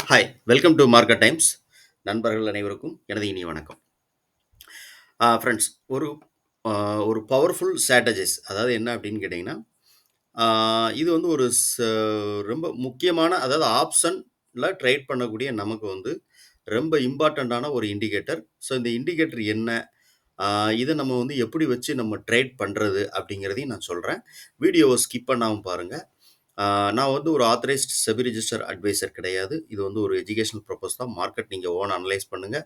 Hi welcome to market times. நண்பர்கள் அனைவருக்கும் எனது இனிய வணக்கம். ஃப்ரெண்ட்ஸ், ஒரு ஒரு பவர்ஃபுல் ஸ்ட்ராட்டஜிஸ் அதாவது என்ன அப்படின்னு கேட்டிங்கன்னா, ஆ, இது வந்து ஒரு ரொம்ப முக்கியமான அதாவது ஆப்ஷன்ல ட்ரேட் பண்ணக்கூடிய நமக்கு வந்து ரொம்ப இம்பார்ட்டன்ட்டான ஒரு இண்டிகேட்டர். ஸோ இந்த இண்டிகேட்டர் என்ன? ஆ, இத நம்ம வந்து எப்படி வச்சு நம்ம ட்ரேட் பண்றது அப்படிங்கிறதையும் நான் சொல்றேன். வீடியோவ ஸ்கிப் பண்ணாம பாருங்க. ஆ, நான் வந்து ஒரு ஆத்தரைஸ்ட் செபி ரிஜிஸ்டர் அட்வைசர் கிடையாது. இது வந்து ஒரு எஜுகேஷனல் பர்ப்பஸ் தான். மார்க்கெட் நீங்க ஓனா அனலைஸ் பண்ணுங்க.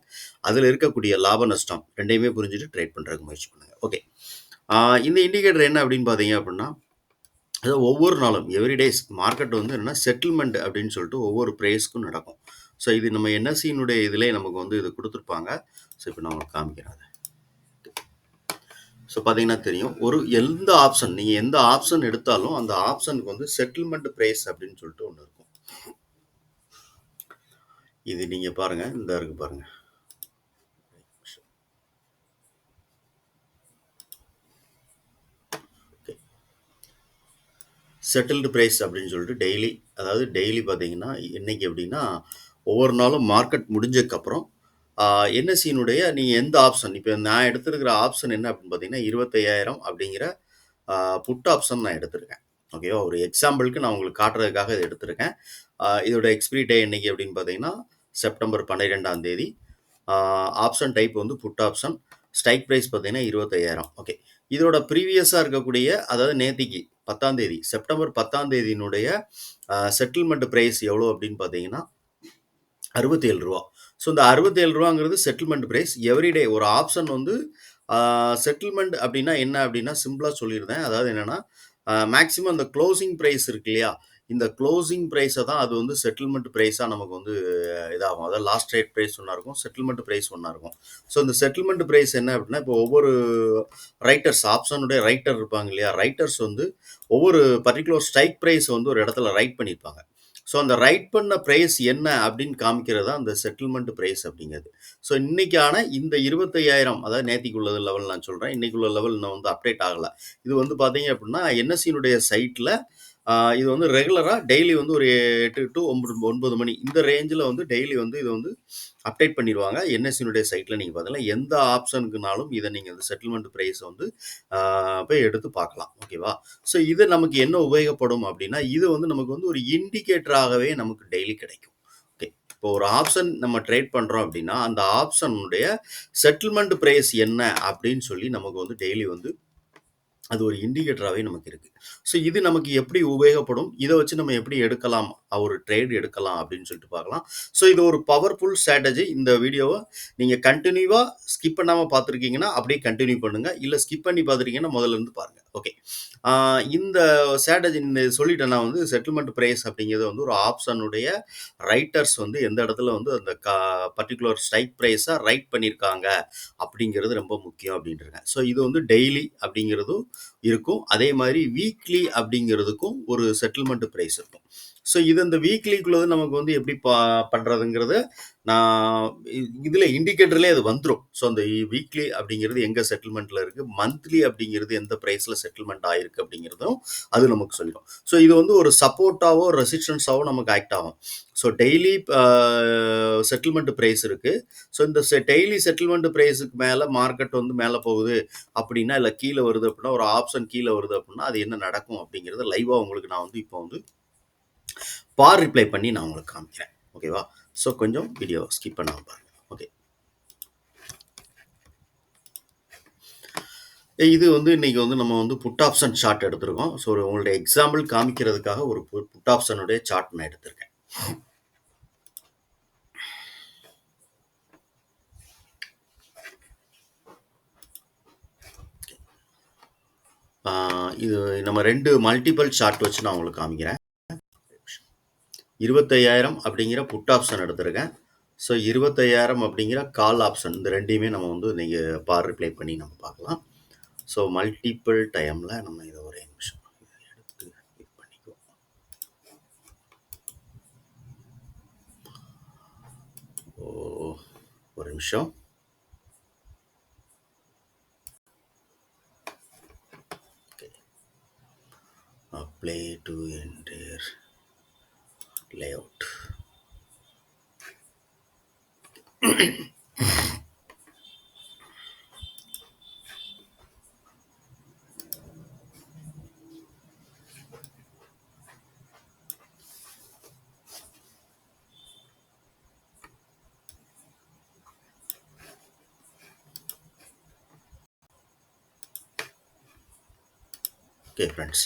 அதில இருக்கக்கூடிய லாப நஷ்டம் 2யுமே புரிஞ்சுட்டு ட்ரேட் பண்றதுக்கு முயற்சி பண்ணுங்க. ஓகே. ஆ, இந்த இண்டிகேட்டர் என்ன அப்படின்னு பார்த்தீங்க அப்படின்னா, அதாவது ஒவ்வொரு நாளும் எவ்ரி டேஸ் மார்க்கெட் வந்து என்னன்னா செட்டில்மென்ட் அப்படின்னு சொல்லிட்டு ஒவ்வொரு பிரைஸ்க்கும் நடக்கும். ஸோ இது நம்ம என்எஸ்சியினுடைய இதிலே நமக்கு வந்து இது குடுத்துருப்பாங்க. ஸோ இப்ப நான் உங்களுக்கு காமிக்கிறேன் அத. ஸோ பார்த்தீங்கன்னா தெரியும். எந்த ஆப்ஷன் நீங்க எந்த ஆப்ஷன் எடுத்தாலும் அந்த ஆப்ஷனுக்கு வந்து செட்டில்மென்ட் பிரைஸ் அப்படின்னு சொல்லிட்டு ஒண்ணு இருக்கும். இது நீங்க பாருங்க. இந்த இருக்கு பாருங்க. ஓகே. செட்டில்டு பிரைஸ் அப்படின்னு சொல்லிட்டு டெய்லி அதாவது டெய்லி பார்த்தீங்கன்னா, இன்னைக்கு எப்படின்னா, ஒவ்வொரு நாளும் மார்க்கெட் முடிஞ்சதுக்கப்புறம் என்எஸ்சியினுடைய நீங்க எந்த ஆப்ஷன் இப்ப நான் எடுத்திருக்கிற ஆப்ஷன் என்ன அப்படின்னு பார்த்தீங்கன்னா, 25,000 அப்படிங்கிற ஆ புட் ஆப்ஷன் நான் எடுத்திருக்கேன். ஓகேவா? ஒரு எக்ஸாம்பிளுக்கு நான் உங்களுக்கு காட்டுறதுக்காக இத எடுத்திருக்கேன். இதோட எக்ஸ்பைரி டே என்னைக்கு அப்படின்னு பார்த்தீங்கன்னா, செப்டம்பர் 12ஆம் தேதி. ஆ ஆப்ஷன் டைப் வந்து புட் ஆப்ஷன். ஸ்ட்ரைக் பிரைஸ் பார்த்தீங்கன்னா 25,000. ஓகே. இதோட ப்ரீவியஸா இருக்கக்கூடிய அதாவது நேத்திக்கு 10ஆம் தேதி செப்டம்பர் 10ஆம் தேதியினுடைய செட்டில்மென்ட் பிரைஸ் எவ்வளோ அப்படின்னு பார்த்தீங்கன்னா, ரூ. 67. ஸோ இந்த ரூ. 67ங்கிறது செட்டில்மென்ட் பிரைஸ். எவ்ரி டே ஒரு ஆப்ஷன் வந்து செட்டில்மென்ட் அப்படின்னா என்ன அப்படின்னா சிம்பிளா சொல்லியிருந்தேன். அதாவது என்னன்னா, மேக்ஸிமம் அந்த குளோசிங் பிரைஸ் இருக்கு இல்லையா? இந்த குளோசிங் பிரைஸ தான் அது வந்து செட்டில்மென்ட் பிரைஸா நமக்கு வந்து இதாகும். அதாவது லாஸ்ட் ரேட் பிரைஸ் ஒண்ணா இருக்கும். செட்டில்மென்ட் பிரைஸ் ஒண்ணா இருக்கும். ஸோ இந்த செட்டில்மென்ட் பிரைஸ் என்ன அப்படின்னா, இப்போ ஒவ்வொரு ரைட்டர்ஸ் ஆப்ஷனுடைய ரைட்டர் இருப்பாங்க இல்லையா? ரைட்டர்ஸ் வந்து ஒவ்வொரு பர்ட்டிகுலர் ஸ்ட்ரைக் பிரைஸ் வந்து ஒரு இடத்துல ரைட் பண்ணியிருப்பாங்க. ஸோ அந்த ரைட் பண்ண பிரைஸ் என்ன அப்படின்னு காமிக்கிறது தான் அந்த செட்டில்மென்ட் பிரைஸ் அப்படிங்கிறது. ஸோ இன்னைக்கான இந்த 25,000 அதாவது நேத்திக்கு உள்ளது லெவல் நான் சொல்றேன். இன்னைக்கு உள்ள லெவல் இன்னும் வந்து அப்டேட் ஆகல. இது வந்து பார்த்தீங்க அப்படின்னா, என்எஸ்சியினுடைய சைட்ல இது வந்து ரெகுலரா டெய்லி வந்து ஒரு 8 டூ 9 மணி இந்த ரேஞ்சில வந்து டெய்லி வந்து இத வந்து அப்டேட் பண்ணிருவாங்க. என்எஸ்சியினுடைய சைட்ல நீங்க பார்த்தீங்கன்னா, எந்த ஆப்ஷனுக்குனாலும் இத நீங்க இந்த செட்டில்மென்ட் பிரைஸ் வந்து ஆ போய் எடுத்து பார்க்கலாம். ஓகேவா? ஸோ இது நமக்கு என்ன உபயோகப்படும் அப்படின்னா, இது வந்து நமக்கு வந்து ஒரு இண்டிகேட்டராகவே நமக்கு டெய்லி கிடைக்கும். ஓகே. இப்போ ஒரு ஆப்ஷன் நம்ம ட்ரேட் பண்றோம் அப்படின்னா, அந்த ஆப்ஷனுடைய செட்டில்மென்ட் பிரைஸ் என்ன அப்படின்னு சொல்லி நமக்கு வந்து டெய்லி வந்து அது ஒரு இண்டிகேட்டராவே நமக்கு இருக்கு. ஸோ இது நமக்கு எப்படி உபயோகப்படும்? இத வச்சு நம்ம எப்படி எடுக்கலாம்? ஒரு ட்ரேட் எடுக்கலாம் அப்படின்னு சொல்லிட்டு பார்க்கலாம். ஸோ இது ஒரு பவர்ஃபுல் ஸ்ட்ராட்டஜி. இந்த வீடியோவ நீங்க கன்டினியூவா ஸ்கிப் பண்ணாம பார்த்துருக்கீங்கன்னா, அப்படியே கன்டின்யூ பண்ணுங்க. இல்ல ஸ்கிப் பண்ணி பார்த்துட்டீங்கன்னா, முதல்ல இருந்து பாருங்க. ஓகே. ஆ இந்த ஸ்ட்ராட்டஜி சொல்லிட்டேன் நான் வந்து செட்டில்மென்ட் பிரைஸ் அப்படிங்கிறது வந்து ஒரு ஆப்ஷனுடைய ரைட்டர்ஸ் வந்து எந்த இடத்துல வந்து அந்த பர்ட்டிகுலர் ஸ்ட்ரைக் பிரைஸ ரைட் பண்ணியிருக்காங்க அப்படிங்கிறது ரொம்ப முக்கியம் அப்படின்ட்டுருக்கேன். ஸோ இது வந்து டெய்லி அப்படிங்கிறதும் இருக்கும். அதே மாரி வீக்லி அப்படிங்கிறதுக்கும் ஒரு செட்டில்மென்ட் பிரைஸ் இருக்கும். ஸோ இது இந்த வீக்லிக்குள்ளது நமக்கு வந்து எப்படி பண்றதுங்கிறத நான் இதுல இண்டிகேட்டர்லயே அது வந்துரும். ஸோ அந்த வீக்லி அப்படிங்கிறது எங்க செட்டில்மென்ட்ல இருக்கு, மந்த்லி அப்படிங்கிறது எந்த பிரைஸ்ல செட்டில்மென்ட் ஆயிருக்கு அப்படிங்கிறதும் அது நமக்கு சொல்லிடும். ஸோ இது வந்து ஒரு சப்போர்ட்டாவோ, ரெசிஸ்டன்ஸாவோ நமக்கு ஆக்ட் ஆகும். ஸோ டெய்லி செட்டில்மென்ட் பிரைஸ் இருக்கு. ஸோ இந்த டெய்லி செட்டில்மென்ட் பிரைஸ்க்கு மேல மார்க்கெட் வந்து மேல போகுது அப்படின்னா, இல்ல கீழ வருது அப்படின்னா, ஒரு ஆப்ஷன் கீழ வருது அப்படின்னா, அது என்ன நடக்கும் அப்படிங்கிறத லைவா உங்களுக்கு நான் வந்து இப்போ வந்து ரிப்ளை பண்ணி நான் உங்களுக்கு காமிக்கிறேன். ஓகேவா? ஸோ கொஞ்சம் வீடியோ ஸ்கிப் பண்ணாம பாருங்க. ஓகே. இது வந்து இன்னைக்கு வந்து நம்ம வந்து புட் ஆப்ஷன் சார்ட் எடுத்திருக்கோம். ஸோ உங்களுடைய எக்ஸாம்பிள் காமிக்கிறதுக்காக ஒரு புட் ஆப்ஷனுடைய சார்ட் நான் எடுத்திருக்கேன். ஆ, இது நம்ம 2 மல்டிபிள் சார்ட் வச்சு நான் உங்களுக்கு காமிக்கிறேன். 25,000 அப்படிங்கிற புட் ஆப்ஷன் எடுத்திருக்கேன். ஸோ 25,000 அப்படிங்கிற கால் ஆப்ஷன் இந்த 2யுமே நம்ம வந்து நீங்க ரிப்ளை பண்ணி நம்ம பார்க்கலாம். ஸோ மல்டிபிள் டைம்ல நம்ம இத ஒரே நிமிஷம் இத எடுத்து இது பண்ணிக்குவோம். ஓ! ஒரு நிமிஷம். Okay. Apply to entire layout. Okay friends.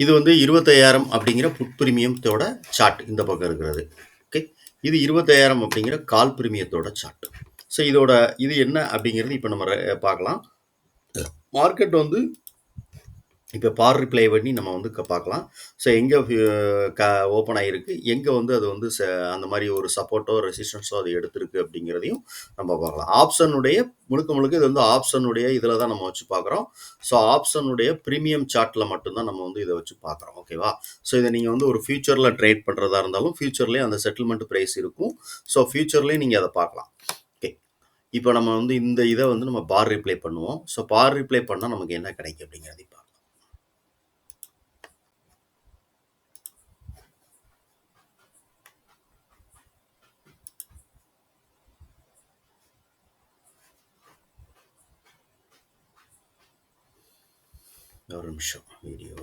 இது வந்து 25,000 அப்படிங்கிற புட் பிரீமியத்தோட சார்ட் இந்த பக்கம் இருக்கிறது. ஓகே. இது 25,000 அப்படிங்கிற கால் பிரீமியத்தோட சார்ட். ஸோ இதோட இது என்ன அப்படிங்கிறது இப்போ நம்ம பார்க்கலாம். மார்க்கெட் வந்து இப்போ பார் ரிப்ளை பண்ணி நம்ம வந்து பார்க்கலாம். ஸோ எங்கே ஓப்பன் ஆகிருக்கு, எங்கே வந்து அது வந்து அந்த மாதிரி ஒரு சப்போர்ட்டோ ரெசிஸ்டன்ஸோ அது எடுத்திருக்கு அப்படிங்கிறதையும் நம்ம பார்க்கலாம். ஆப்ஷனுடைய முழுக்க முழுக்க இது வந்து ஆப்ஷனுடைய இதில் தான் நம்ம வச்சு பார்க்குறோம். ஸோ ஆப்ஷனுடைய ப்ரீமியம் சார்ட்டில் மட்டும்தான் நம்ம வந்து இதை வச்சு பார்க்குறோம். ஓகேவா? ஸோ இதை நீங்கள் வந்து ஒரு ஃபியூச்சரில் ட்ரேட் பண்ணுறதா இருந்தாலும் ஃபியூச்சர்லேயே அந்த செட்டில்மெண்ட் ப்ரைஸ் இருக்கும். ஸோ ஃபியூச்சர்லேயும் நீங்கள் அதை பார்க்கலாம். ஓகே. இப்போ நம்ம வந்து இந்த இதை வந்து நம்ம பார் ரிப்ளை பண்ணுவோம். ஸோ பார் ரிப்ளை பண்ணால் நமக்கு என்ன கிடைக்கும் அப்படிங்கிறது பார்க்கலாம். ஒரு நிமிஷம் வீடியோ.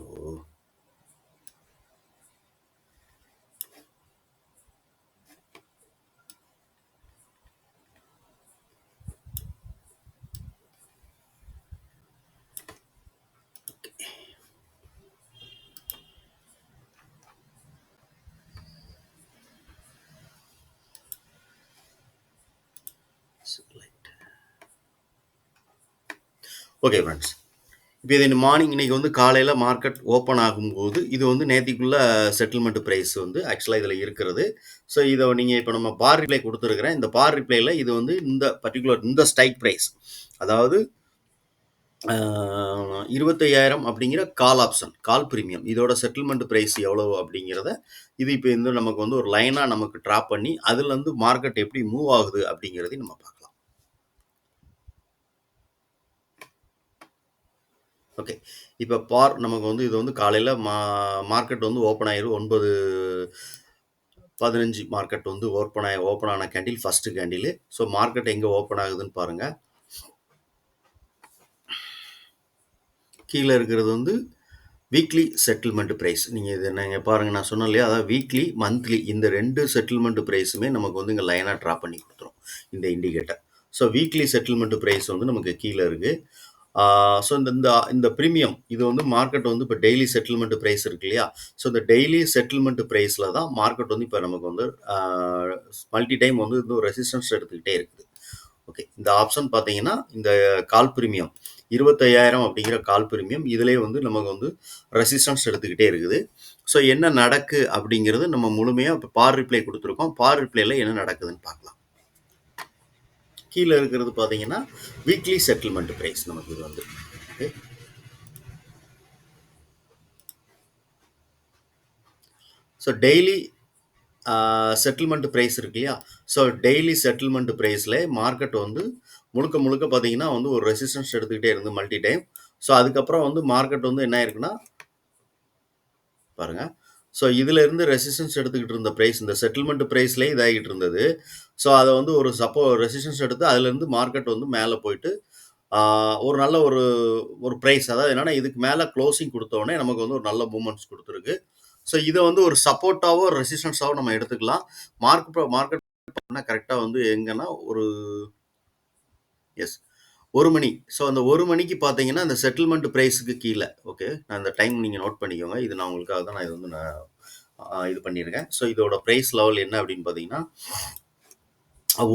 Okay friends. இப்போ இது மார்னிங் இன்னைக்கு வந்து காலையில் மார்க்கெட் ஓப்பன் ஆகும்போது இது வந்து நேத்திக்குள்ள செட்டில்மெண்ட் ப்ரைஸ் வந்து ஆக்சுவலாக இதில் இருக்கிறது. ஸோ இதை நீங்கள் இப்போ நம்ம பார் ரிப்ளை கொடுத்துருக்குறேன். இந்த பார் ரிப்ளைல இது வந்து இந்த பர்டிகுலர் இந்த ஸ்ட்ரைக் ப்ரைஸ், அதாவது 25,000 அப்படிங்கிற கால் ஆப்ஷன், கால் ப்ரீமியம், இதோட செட்டில்மெண்ட் ப்ரைஸ் எவ்வளவு அப்படிங்கிறத இது இப்போ இந்த நமக்கு வந்து ஒரு லைனாக நமக்கு ட்ராப் பண்ணி அதுலேருந்து மார்க்கெட் எப்படி மூவ் ஆகுது அப்படிங்கிறதையும் நம்ம பார்க்கலாம். ஓகே. இப்போ நமக்கு வந்து இது வந்து காலையில் மார்க்கெட் வந்து ஓப்பன் ஆயிரும். 9:15 மார்க்கெட் வந்து ஓப்பன் ஆன candle first candle. So market எங்கே ஓப்பன் ஆகுதுன்னு பாருங்கள். கீழே இருக்கிறது வந்து வீக்லி செட்டில்மெண்ட் ப்ரைஸ். நீங்கள் இது நீங்கள் பாருங்கள், நான் சொன்னேன் இல்லையா, அதாவது வீக்லி மந்த்லி இந்த 2 செட்டில்மெண்ட் ப்ரைஸுமே நமக்கு வந்து இங்கே லைனாக ட்ரா பண்ணி கொடுத்துரும் இந்த indicator. So weekly settlement price வந்து நமக்கு கீழே இருக்குது. ஸோ இந்த இந்த இந்த ப்ரீமியம் இது வந்து மார்க்கெட் வந்து இப்போ டெய்லி செட்டில்மெண்ட் ப்ரைஸ் இருக்கு இல்லையா. ஸோ இந்த டெய்லி செட்டில்மெண்ட் ப்ரைஸில் தான் மார்க்கெட் வந்து இப்போ நமக்கு வந்து மல்டி டைம் வந்து இந்த ரெசிஸ்டன்ஸ் எடுத்துக்கிட்டே இருக்குது. ஓகே. இந்த ஆப்ஷன் பார்த்தீங்கன்னா இந்த கால் ப்ரீமியம் 25,000 அப்படிங்கிற கால் ப்ரீமியம் இதிலே வந்து நமக்கு வந்து ரெசிஸ்டன்ஸ் எடுத்துக்கிட்டே இருக்குது. ஸோ என்ன நடக்கு அப்படிங்கிறது நம்ம முழுமையாக இப்போ பார் ரிப்ளை கொடுத்துருக்கோம். பார் ரிப்ளைல என்ன நடக்குதுன்னு பார்க்கலாம். கீழே இருக்கிறது பார்த்தீங்கன்னா வீக்லி செட்டில்மெண்ட் ப்ரைஸ் நமக்கு இது வந்து. Okay. So daily settlement price இருக்கு இல்லையா. ஸோ டெய்லி செட்டில்மெண்ட் ப்ரைஸில் மார்க்கெட் வந்து முழுக்க முழுக்க பார்த்தீங்கன்னா வந்து ஒரு ரெசிஸ்டன்ஸ் எடுத்துக்கிட்டே இருந்து மல்டி டைம். ஸோ அதுக்கப்புறம் வந்து மார்க்கெட் வந்து என்ன ஆயிருக்குன்னா பாருங்கள். ஸோ இதில் இருந்து ரெசிஸ்டன்ஸ் எடுத்துக்கிட்டு இருந்த ப்ரைஸ் இந்த செட்டில்மெண்ட் ப்ரைஸ்லேயே இதாகிட்டு இருந்தது. ஸோ அதை வந்து ஒரு ரெசிஸ்டன்ஸ் எடுத்து அதுலேருந்து மார்க்கெட் வந்து மேலே போயிட்டு ஒரு நல்ல ஒரு ப்ரைஸ், அதாவது என்னென்னா இதுக்கு மேலே க்ளோசிங் கொடுத்தோடனே நமக்கு வந்து ஒரு நல்ல மூமெண்ட்ஸ் கொடுத்துருக்கு. ஸோ இதை வந்து ஒரு சப்போர்ட்டாவோ ரெசிஸ்டன்ஸாவோ நம்ம எடுத்துக்கலாம். மார்க்கெட் கரெக்டாக வந்து எங்கன்னா ஒரு எஸ் 1 மணி. ஸோ அந்த 1 மணிக்கு பார்த்தீங்கன்னா இந்த செட்டில்மெண்ட் ப்ரைஸுக்கு கீழே. ஓகே. நான் இந்த டைம் நீங்கள் நோட் பண்ணிக்கோங்க. இது நான் உங்களுக்காக தான் நான் இது வந்து நான் இது பண்ணியிருக்கேன். ஸோ இதோட ப்ரைஸ் லெவல் என்ன அப்படின்னு பார்த்தீங்கன்னா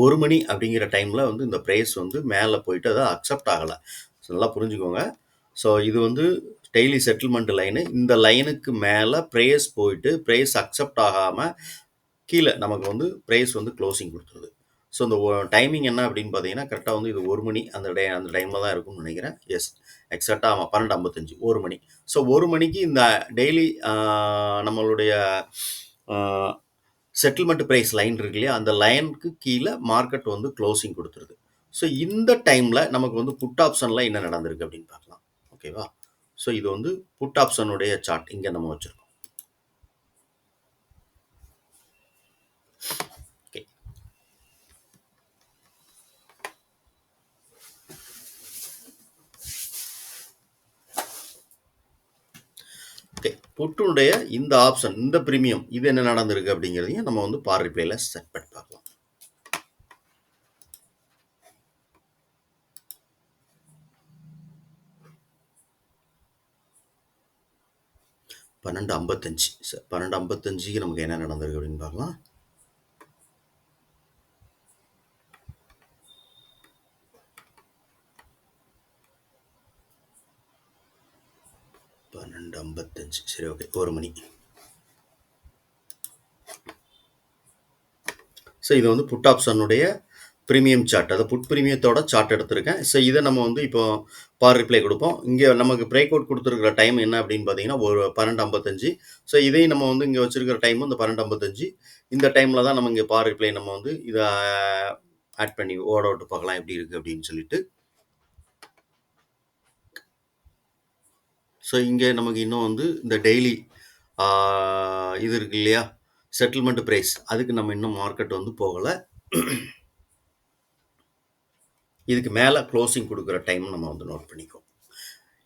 1 மணி அப்படிங்கிற டைமில் வந்து இந்த ப்ரைஸ் வந்து மேலே போயிட்டு அதை அக்செப்ட் ஆகலை. ஸோ நல்லா புரிஞ்சுக்கோங்க. ஸோ இது வந்து டெய்லி செட்டில்மெண்ட் லைனு. இந்த லைனுக்கு மேலே ப்ரைஸ் போயிட்டு ப்ரைஸ் அக்செப்ட் ஆகாமல் கீழே நமக்கு வந்து ப்ரைஸ் வந்து க்ளோசிங் கொடுத்துருது. ஸோ இந்த டைமிங் என்ன அப்படின்னு பார்த்தீங்கன்னா கரெக்டாக வந்து இது 1 மணி அந்த டைமில் தான் இருக்கும்னு நினைக்கிறேன். எஸ், எக்ஸாக்டாக ஆமாம் 12:55 1 மணி. ஸோ 1 மணிக்கு இந்த டெய்லி நம்மளுடைய செட்டில்மெண்ட் ப்ரைஸ் லைன் இருக்கு இல்லையா, அந்த லைனுக்கு கீழே மார்க்கெட் வந்து க்ளோசிங் கொடுத்துருது. ஸோ இந்த டைமில் நமக்கு வந்து புட் ஆப்ஷனில் என்ன நடந்திருக்கு அப்படின்னு பார்க்கலாம். ஓகேவா. ஸோ இது வந்து புட் ஆப்ஷனுடைய சார்ட் இங்கே நம்ம வச்சுருக்கோம். ஓகே. ஓகே. புட்டுனுடைய இந்த ஆப்ஷன், இந்த பிரீமியம் இது என்ன நடந்திருக்கு அப்படிங்கிறதையும் நம்ம வந்து பார் ரிப்ளைல செட் பண்ணி பார்க்கலாம். 12:55 12:55க்கு நமக்கு என்ன நடந்திருக்கு அப்படின்னு பார்க்கலாம். பன்னெண்டு 55. சரி, ஓகே. 1 மணி. ஸோ இது வந்து புட் ஆப்ஷனுடைய பிரீமியம் சார்ட். அதை புட் பிரீமியத்தோட சார்ட் எடுத்திருக்கேன். ஸோ இதை நம்ம வந்து இப்போ பார் ரிப்ளை கொடுப்போம். இங்கே நமக்கு பிரேக் அவுட் கொடுத்துருக்கிற டைம் என்ன அப்படின்னு பார்த்தீங்கன்னா ஒரு 12:55. ஸோ இதையும் நம்ம வந்து இங்கே வச்சிருக்கிற டைமும் இந்த 12:55. இந்த டைமில் தான் நம்ம இங்கே பார் ரிப்ளை நம்ம வந்து இதை ஆட் பண்ணி ஓட விட்டு பார்க்கலாம் எப்படி இருக்குது அப்படின்னு சொல்லிட்டு. ஸோ இங்கே நமக்கு இன்னும் வந்து இந்த டெய்லி இது இருக்கு இல்லையா, செட்டில்மெண்ட் ப்ரைஸ், அதுக்கு நம்ம இன்னும் மார்க்கெட் வந்து போகலை. இதுக்கு மேலே க்ளோசிங் கொடுக்குற டைம் நம்ம வந்து நோட் பண்ணிக்கோ.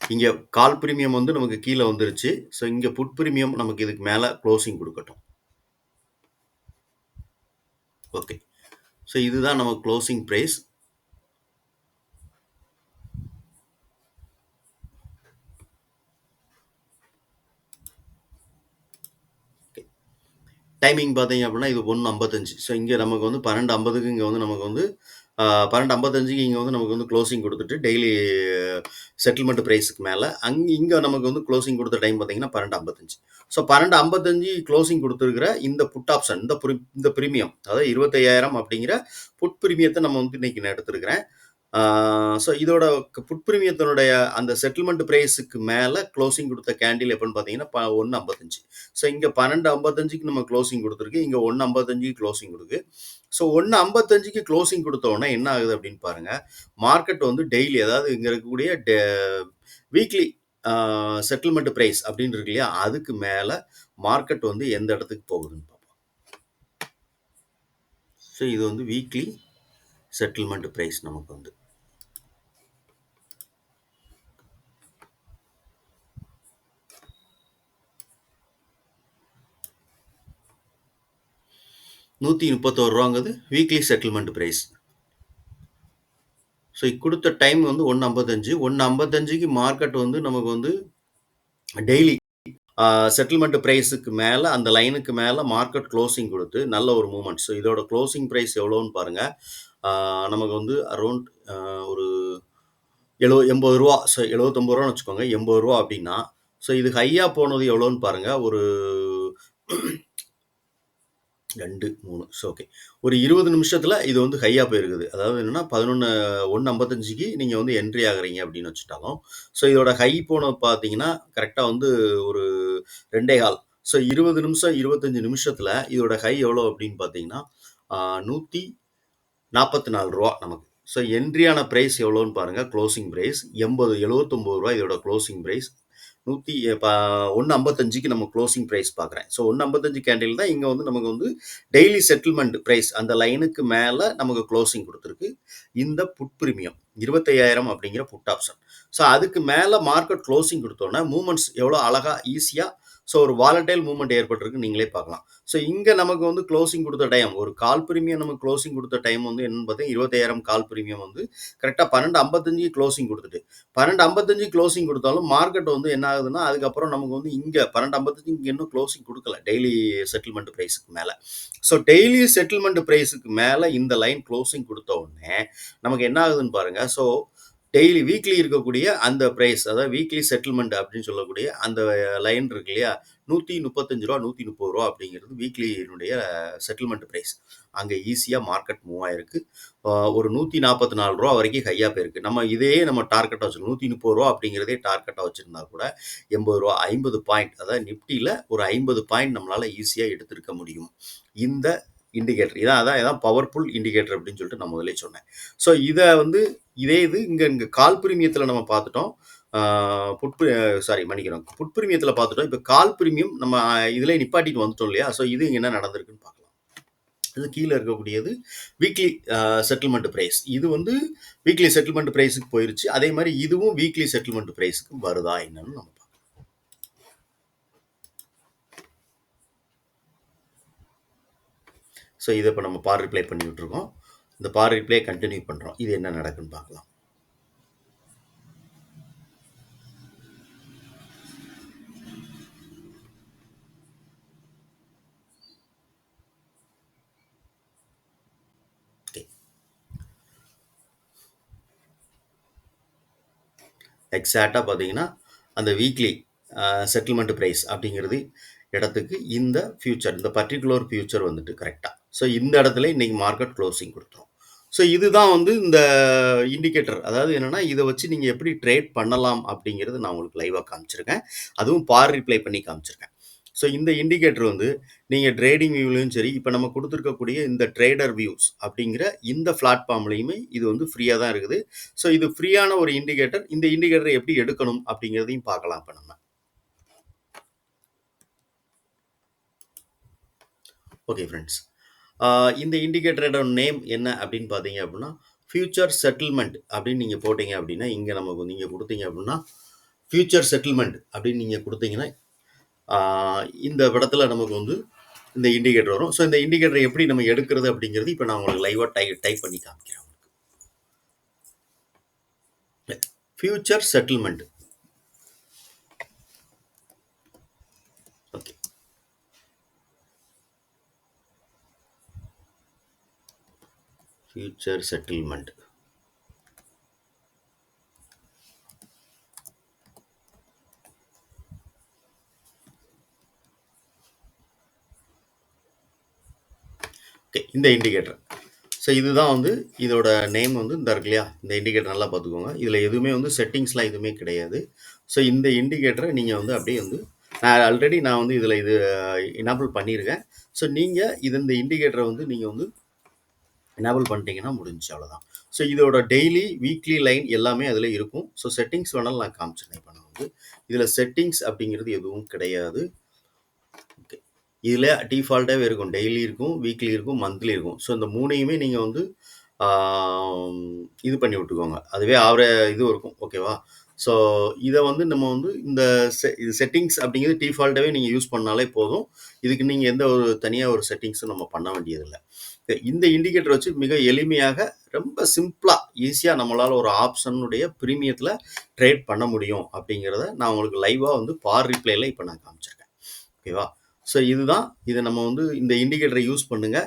இங்கே கால் பிரீமியம் வந்து நமக்கு கீழே வந்துருச்சு. ஸோ இங்கே புட் பிரீமியம் நமக்கு இதுக்கு மேலே க்ளோசிங் கொடுக்கட்டும். ஓகே. ஸோ இதுதான் நம்ம க்ளோசிங் ப்ரைஸ். டைமிங் பார்த்தீங்க அப்படின்னா இது 1:55. ஸோ இங்கே நமக்கு வந்து 12:50க்கு இங்கே வந்து நமக்கு வந்து 12:55க்கு இங்கே வந்து நமக்கு வந்து க்ளோசிங் கொடுத்துட்டு டெய்லி செட்டில்மெண்ட் ப்ரைஸுக்கு மேலே இங்கே நமக்கு வந்து க்ளோசிங் கொடுத்த டைம் பார்த்தீங்கன்னா 12:55. ஸோ 12:55 க்ளோசிங் கொடுத்துருக்கிற இந்த புட் ஆப்ஷன், இந்த ப்ரீமியம், அதாவது 25,000 அப்படிங்கிற புட் ப்ரீமியத்தை நம்ம வந்து இன்னைக்கு நான் எடுத்திருக்கிறேன். ஸோ இதோட புட் பிரீமியத்தினுடைய அந்த செட்டில்மெண்ட் ப்ரைஸுக்கு மேலே க்ளோசிங் கொடுத்த கேண்டில் எப்போன்னு பார்த்தீங்கன்னா 1:55. ஸோ இங்கே 12:55க்கு நம்ம க்ளோசிங் கொடுத்துருக்கு, இங்கே 1:55க்கு க்ளோசிங் கொடுக்கு. ஸோ 1:55க்கு க்ளோசிங் கொடுத்தோன்னா என்ன ஆகுது அப்படின்னு பாருங்கள். மார்க்கெட் வந்து டெய்லி, அதாவது இங்கே இருக்கக்கூடிய வீக்லி செட்டில்மெண்ட் ப்ரைஸ் அப்படின்னு இருக்கு இல்லையா, அதுக்கு மேலே மார்க்கெட் வந்து எந்த இடத்துக்கு போகுதுன்னு பார்ப்போம். ஸோ இது வந்து வீக்லி செட்டில்மெண்ட் ப்ரைஸ் நமக்கு வந்து 131 ரூபாங்கிறது வீக்லி செட்டில்மெண்ட் ப்ரைஸ். ஸோ கொடுத்த டைம் வந்து 1:55. 1:55க்கு மார்க்கெட் வந்து நமக்கு வந்து டெய்லி செட்டில்மெண்ட் ப்ரைஸுக்கு மேலே, அந்த லைனுக்கு மேலே மார்க்கெட் க்ளோசிங் கொடுத்து நல்ல ஒரு மூமெண்ட். ஸோ இதோட க்ளோசிங் ப்ரைஸ் எவ்வளோன்னு பாருங்கள். நமக்கு வந்து அரௌண்ட் ஒரு 80 ரூபா. ஸோ 79 ரூபான்னு வச்சுக்கோங்க. 80 ரூபா அப்படின்னா, ஸோ இது ஹையாக போனது எவ்வளோன்னு பாருங்கள். ஒரு 2, 3. So okay. ஒரு 20 நிமிஷத்தில் இது வந்து ஹையாக போயிருக்குது. அதாவது என்னென்னா 1:55க்கு நீங்கள் வந்து என்ட்ரி ஆகுறீங்க அப்படின்னு வச்சுட்டாலும், ஸோ இதோட ஹை போன பார்த்தீங்கன்னா கரெக்டாக வந்து ஒரு 2.25. ஸோ 20 நிமிஷம் 25 நிமிஷத்தில் இதோட ஹை எவ்வளோ அப்படின்னு பார்த்தீங்கன்னா 144 ரூபா நமக்கு. ஸோ என்ட்ரியான ப்ரைஸ் எவ்வளோன்னு பாருங்கள். க்ளோசிங் ப்ரைஸ் 79 ரூபா இதோட க்ளோசிங் ப்ரைஸ். 1:55க்கு நம்ம க்ளோசிங் ப்ரைஸ் பார்க்குறேன். ஸோ 1:55 கேண்டில் தான் இங்கே வந்து நமக்கு வந்து டெய்லி செட்டில்மெண்ட் ப்ரைஸ், அந்த லைனுக்கு மேலே நமக்கு க்ளோசிங் கொடுத்துருக்கு இந்த புட் பிரீமியம் 25,000 அப்படிங்கிற புட் ஆப்ஷன். ஸோ அதுக்கு மேலே மார்க்கெட் க்ளோசிங் கொடுத்தோன்னா மூமெண்ட்ஸ் எவ்வளோ அழகாக ஈஸியாக, ஸோ ஒரு வாலட்டைல் மூவ்மெண்ட் ஏற்பட்டிருக்கு நீங்களே பார்க்கலாம். ஸோ இங்கே நமக்கு வந்து க்ளோசிங் கொடுத்த டைம், ஒரு கால் பிரீமியம் நமக்கு க்ளோசிங் கொடுத்த டைம் வந்து என்னன்னு பார்த்தீங்கன்னா 25,000 கால் பிரீமியம் வந்து கரெக்டாக 12:55 க்ளோசிங் கொடுத்துட்டு 12:55 க்ளோசிங் கொடுத்தாலும் மார்க்கெட் வந்து என்ன ஆகுதுன்னா அதுக்கப்புறம் நமக்கு வந்து இங்கே 12:55 இங்கே இன்னும் க்ளோசிங் கொடுக்கல டெய்லி செட்டில்மெண்ட் ப்ரைஸுக்கு மேலே. ஸோ டெய்லி செட்டில்மெண்ட் ப்ரைஸுக்கு மேலே இந்த லைன் க்ளோசிங் கொடுத்த உடனே நமக்கு என்ன ஆகுதுன்னு பாருங்கள். ஸோ டெய்லி வீக்லி இருக்கக்கூடிய அந்த ப்ரைஸ், அதாவது வீக்லி செட்டில்மெண்ட் அப்படின்னு சொல்லக்கூடிய அந்த லைன் இருக்கு இல்லையா, 135 ரூபா 130 ரூபா அப்படிங்கிறது வீக்லியினுடைய செட்டில்மெண்ட் ப்ரைஸ். அங்கே ஈஸியாக மார்க்கெட் மூவ் ஆயிருக்கு. ஒரு 144 ரூபா வரைக்கும் ஹையாக போயிருக்கு. நம்ம இதையே நம்ம டார்கெட்டாக வச்சுருக்கோம். 130 ரூபா அப்படிங்கிறதே டார்கெட்டாக வச்சுருந்தா கூட 80 ரூபா 50 பாயிண்ட், அதாவது நிஃப்டியில் ஒரு 50 பாயிண்ட் நம்மளால் ஈஸியாக எடுத்திருக்க முடியும். இந்த இண்டிகேட்டர் இதான் பவர்ஃபுல் இண்டிகேட்டர் அப்படின்னு சொல்லிட்டு நான் முதலே சொன்னேன். ஸோ இதை வந்து இதே இது இங்கே கால் பிரீமியத்தில் நம்ம பார்த்துட்டோம். மன்னிக்கிறோம், புட் பிரீமியத்தில் பார்த்துட்டோம். இப்போ கால் பிரீமியம் நம்ம இதில் நிப்பாட்டிட்டு வந்துட்டோம் இல்லையா. ஸோ இது என்ன நடந்திருக்குன்னு பார்க்கலாம். இது கீழ இருக்கக்கூடியது வீக்லி செட்டில்மெண்ட் பிரைஸ். இது வந்து வீக்லி செட்டில்மெண்ட் பிரைஸ்க்கு போயிருச்சு. அதே மாரி இதுவும் வீக்லி செட்டில்மெண்ட் பிரைஸ்க்கு வருதா என்னன்னு நம்ம பார்க்கலாம். ஸோ இத இப்ப நம்ம பார் ரிப்ளை பண்ணிட்டு இருக்கோம். இந்த பார் ரிப்ளை கன்டின்யூ பண்றோம். இது என்ன நடக்குன்னு பார்க்கலாம். ஓகே. எக்ஸாக்ட்டா பார்த்தீங்கன்னா, அந்த வீக்லி செட்டில்மெண்ட் பிரைஸ் அப்படிங்கிறது இடத்துக்கு இந்த ஃபியூச்சர், இந்த பர்ட்டிகுலர் ஃபியூச்சர் வந்துட்டு கரெக்ட்டா. ஸோ இந்த இடத்துல இன்னைக்கு மார்க்கெட் குளோசிங் குடுத்துரும். ஸோ இதுதான் வந்து இந்த இண்டிகேட்டர். அதாவது என்னன்னா, இத வச்சு நீங்க எப்படி ட்ரேட் பண்ணலாம் அப்படிங்கிறது நான் உங்களுக்கு லைவா காமிச்சிருக்கேன். அதுவும் பார் ரிப்ளை பண்ணி காமிச்சிருக்கேன். ஸோ இந்த இண்டிகேட்டர் வந்து நீங்க ட்ரேடிங் வியூலயும் சரி, இப்ப நம்ம குடுத்திருக்கக்கூடிய இந்த ட்ரேடர் வியூஸ் அப்படிங்கிற இந்த பிளாட்ஃபார்ம்லயுமே இது வந்து ஃப்ரீயா தான் இருக்குது. ஸோ இது ஃப்ரீயான ஒரு இண்டிகேட்டர். இந்த இண்டிகேட்டர எப்படி எடுக்கணும் அப்படிங்கிறதையும் பார்க்கலாம் இப்ப நம்ம. Okay friends. இந்த இண்டிகேட்டரோட நேம் என்ன அப்படின்னு பார்த்தீங்க அப்படின்னா, ஃபியூச்சர் செட்டில்மெண்ட் அப்படின்னு நீங்க போட்டீங்க அப்படின்னா, இங்க நமக்கு நீங்க குடுத்தீங்க அப்படின்னா, ஃபியூச்சர் செட்டில்மெண்ட் அப்படின்னு நீங்க குடுத்தீங்கன்னா, ஆ இந்த இடத்துல நமக்கு வந்து இந்த இண்டிகேட்டர் வரும். ஸோ இந்த இண்டிகேட்டர் எப்படி நம்ம எடுக்கிறது அப்படிங்கிறது இப்ப நான் உங்களுக்கு லைவா டைப் பண்ணி காமிக்கிறேன். Future settlement. Okay. Future settlement. Okay. இந்த இண்டிகேட்டர். ஸோ இதுதான் வந்து இதோட நேம் வந்து இந்த இருக்கு இல்லையா? இந்த இண்டிகேட்டர் நல்லா பார்த்துக்கோங்க. இதில எதுவுமே வந்து செட்டிங்ஸ்லாம் எதுவுமே கிடையாது. ஸோ இந்த இண்டிகேட்டர நீங்க வந்து அப்படியே வந்து நான் வந்து இதில இது எனேபிள் பண்ணியிருக்கேன். ஸோ நீங்க இந்த இண்டிகேட்டர வந்து நீங்க வந்து எனேபிள் பண்ணிட்டீங்கன்னா முடிஞ்சுச்சு அவ்வளோதான். ஸோ இதோட டெய்லி, வீக்லி லைன் எல்லாமே அதில இருக்கும். ஸோ செட்டிங்ஸ் வேணாலும் நான் காமிச்சிடுறேன். இப்ப நான் வந்து இதில செட்டிங்ஸ் அப்படிங்கிறது எதுவும் கிடையாது. ஓகே. இதில டிஃபால்ட்டாவே இருக்கும். டெய்லி இருக்கும், வீக்லி இருக்கும், மந்த்லி இருக்கும். ஸோ இந்த 3யுமே நீங்க வந்து இது பண்ணி விட்டுக்கோங்க. அதுவே இது இருக்கும். ஓகேவா? ஸோ இத வந்து நம்ம வந்து இந்த இது செட்டிங்ஸ் அப்படிங்கிறது டிஃபால்ட்டாவே நீங்க யூஸ் பண்ணாலே போதும். இதுக்கு நீங்க எந்த ஒரு தனியா ஒரு செட்டிங்ஸும் நம்ம பண்ண வேண்டியதில்ல. இந்த இண்டிகேட்டர் வச்சு மிக எளிமையாக, ரொம்ப சிம்பிளா, ஈஸியா நம்மளால ஒரு ஆப்ஷனுடைய பிரீமியத்தில ட்ரேட் பண்ண முடியும் அப்படிங்கிறத நான் உங்களுக்கு லைவா வந்து பார் ரிப்ளைல இப்ப நான் காமிச்சிருக்கேன். ஓகேவா? ஸோ இதுதான். இத நம்ம வந்து இந்த இண்டிகேட்டர யூஸ் பண்ணுங்க.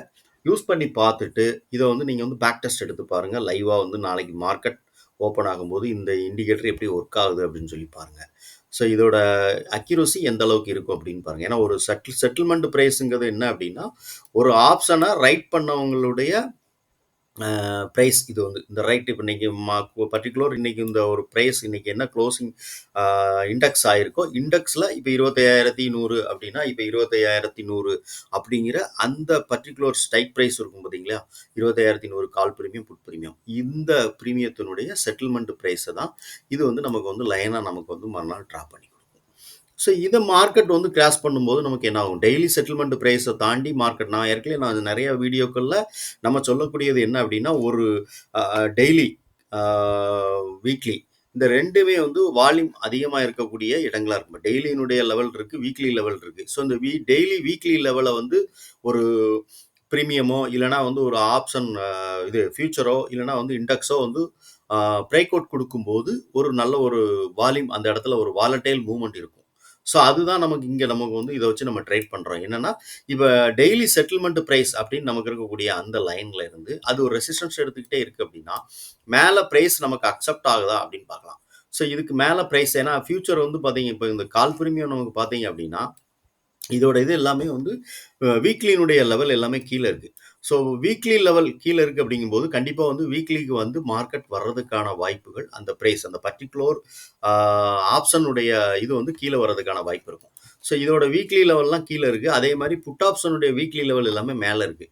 யூஸ் பண்ணி பார்த்துட்டு, இத வந்து நீங்க வந்து பேக் டெஸ்ட் எடுத்து பாருங்க. லைவா வந்து நாளைக்கு மார்க்கெட் ஓப்பன் ஆகும்போது இந்த இண்டிகேட்டர் எப்படி ஒர்க் ஆகுது அப்படின்னு சொல்லி பாருங்க. ஸோ இதோட அக்யூரசி எந்த அளவுக்கு இருக்கும் அப்படின்னு பாருங்க. ஏன்னா ஒரு செட்டில்மெண்ட் பிரைஸ்ங்கிறது என்ன அப்படின்னா, ஒரு ஆப்ஷன ரைட் பண்ணவங்களுடைய பிரைஸ் இது வந்து இந்த ரைட் இப்போ இன்னைக்கு பர்ட்டிகுலர் இன்னைக்கு இந்த ஒரு பிரைஸ் இன்னைக்கு என்ன க்ளோசிங் இண்டெக்ஸ் ஆயிருக்கோ இண்டெக்ஸில் இப்போ 25,100 அப்படின்னா இப்போ 25,100 அப்படிங்கிற அந்த பர்டிகுலர் ஸ்ட்ரைக் ப்ரைஸ் இருக்கும் பார்த்தீங்களா? 25,100 கால் பிரீமியம் புட் பிரீமியம் இந்த பிரீமியத்தினுடைய செட்டில்மெண்ட் ப்ரைஸை தான் இது வந்து நமக்கு வந்து லைனாக நமக்கு வந்து மறுநாள் ட்ரா பண்ணி கொடுக்கும். ஸோ இத மார்க்கெட் வந்து கிராஸ் பண்ணும்போது நமக்கு என்ன ஆகும்? டெய்லி செட்டில்மெண்ட் பிரைஸ தாண்டி மார்க்கெட் நான் நெறைய வீடியோக்கள்ல நம்ம சொல்லக்கூடியது என்ன அப்டின்னா, ஒரு டெய்லி, ஆ வீக்லி இந்த 2மே வந்து வால்யூம் அதிகமா இருக்கக்கூடிய இடங்களா இருக்கும். டெய்லியினுடைய லெவல் இருக்கு, வீக்லி லெவல் இருக்கு. ஸோ இந்த டெய்லி, வீக்லி லெவல வந்து ஒரு பிரீமியமோ, இல்லன்னா வந்து ஒரு ஆப்ஷன் இது ஃபியூச்சரோ, இல்லன்னா வந்து இண்டெக்ஸோ வந்து பிரேக் அவுட் குடுக்கும்போது, ஒரு நல்ல ஒரு வால்யூம் அந்த இடத்துல ஒரு வாலடைல் மூவ்மெண்ட் இருக்கும். ஸோ அதுதான் நமக்கு வந்து இத வச்சு நம்ம ட்ரேட் பண்றோம். என்னன்னா, இப்ப டெய்லி செட்டில்மெண்ட் பிரைஸ் அப்படின்னு நமக்கு இருக்கக்கூடிய அந்த லைன்ல இருந்து, அது ஒரு ரெசிஸ்டன்ஸ் எடுத்துக்கிட்டே இருக்கு அப்படின்னா, மேல பிரைஸ் நமக்கு அக்செப்ட் ஆகுதா அப்படின்னு பார்க்கலாம். ஸோ இதுக்கு மேல பிரைஸ் ஏன்னா ஃபியூச்சர் வந்து பார்த்தீங்க, இப்ப இந்த கால் பிரீமியம் நமக்கு பார்த்தீங்க அப்படின்னா, இதோட இது எல்லாமே வந்து வீக்லியினுடைய லெவல் எல்லாமே கீழ இருக்கு. ஸோ வீக்லி லெவல் கீழ இருக்கு அப்படிங்கும்போது, கண்டிப்பா வந்து வீக்லிக்கு வந்து மார்க்கெட் வர்றதுக்கான வாய்ப்புகள், அந்த பிரைஸ் அந்த பர்ட்டிகுலர் ஆ ஆப்ஷனுடைய இது வந்து கீழ வர்றதுக்கான வாய்ப்பு இருக்கும். ஸோ இதோட வீக்லி லெவல்லாம் கீழ இருக்கு. அதே மாரி புட் ஆப்ஷனுடைய வீக்லி லெவல் எல்லாமே மேல இருக்கு.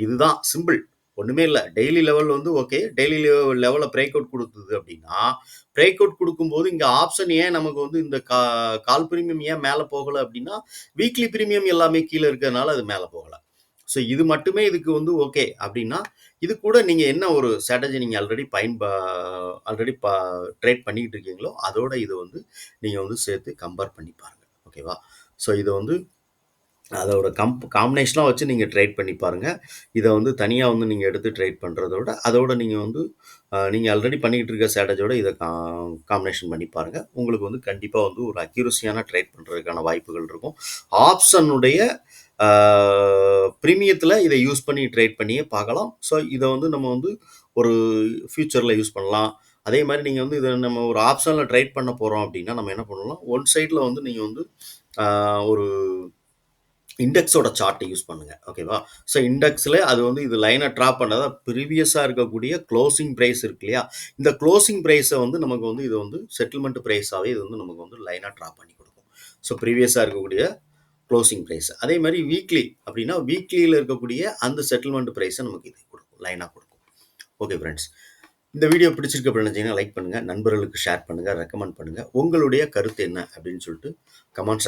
இதுதான் சிம்பிள். ஒண்ணுமே இல்ல. டெய்லி லெவல் வந்து ஓகே. டெய்லி லெவல பிரேக் அவுட் குடுத்தது அப்படின்னா, பிரேக் அவுட் குடுக்கும்போது இங்க ஆப்ஷன் ஏன் நமக்கு வந்து இந்த கால் பிரீமியம் ஏன் மேல போகல அப்படின்னா, வீக்லி பிரீமியம் எல்லாமே கீழ இருக்கிறதுனால அது மேல போகல. ஸோ இது மட்டுமே இதுக்கு வந்து ஓகே அப்படின்னா, இது கூட நீங்க என்ன ஒரு ஸ்ட்ராட்டஜி நீங்க ஆல்ரெடி ட்ரேட் பண்ணிக்கிட்டு இருக்கீங்களோ, அதோட இத வந்து நீங்க வந்து சேர்த்து கம்பேர் பண்ணி பாருங்க. ஓகேவா? ஸோ இத வந்து அதோட காம்பினேஷனா வச்சு நீங்க ட்ரேட் பண்ணி பாருங்க. இத வந்து தனியா வந்து நீங்க எடுத்து ட்ரேட் பண்றத விட, அதோட நீங்க வந்து நீங்க ஆல்ரெடி பண்ணிக்கிட்டு இருக்க ஸ்ட்ராட்டஜியோட இத காம்பினேஷன் பண்ணி பாருங்க. உங்களுக்கு வந்து கண்டிப்பா வந்து ஒரு அக்யூரசியான ட்ரேட் பண்றதுக்கான வாய்ப்புகள் இருக்கும். ஆப்ஷனுடைய ஆ பிரீமியத்தில இத யூஸ் பண்ணி ட்ரேட் பண்ணியே பார்க்கலாம். ஸோ இத வந்து நம்ம வந்து ஒரு ஃபியூச்சர்ல யூஸ் பண்ணலாம். அதே மாரி நீங்க வந்து இத நம்ம ஒரு ஆப்ஷன்ல ட்ரேட் பண்ண போறோம் அப்டின்னா, நம்ம என்ன பண்ணலாம், ஒன் சைட்ல வந்து நீங்க வந்து ஆ ஒரு இண்டெக்ஸோட சார்ட் யூஸ் பண்ணுங்க. ஓகேவா? ஸோ இண்டெக்ஸ்ல அது வந்து இது லைன ட்ரா பண்ணதா ப்ரீவியஸா இருக்கக்கூடிய குளோசிங் பிரைஸ் இருக்கு இல்லையா? இந்த குளோசிங் பிரைஸ வந்து நமக்கு வந்து இது வந்து செட்டில்மென்ட் பிரைஸாவே இது வந்து நமக்கு வந்து லைனா ட்ரா பண்ணி குடுக்கும். ஸோ ப்ரீவியஸா இருக்கக்கூடிய குளோசிங் பிரைஸ். அதே மாரி வீக்லி அப்படின்னா, வீக்லில இருக்கக்கூடிய அந்த செட்டில்மென்ட் பிரைஸ நமக்கு இது குடுக்கும். லைனா குடுக்கும். Okay friends. இந்த வீடியோ பிடிச்சிருக்கு அப்படின்னு நினைச்சீங்கன்னா லைக் பண்ணுங்க. நண்பர்களுக்கு ஷேர் பண்ணுங்க. ரெக்கமெண்ட் பண்ணுங்க. உங்களுடைய கருத்து என்ன அப்படின்னு சொல்லிட்டு கமெண்ட்ஸ்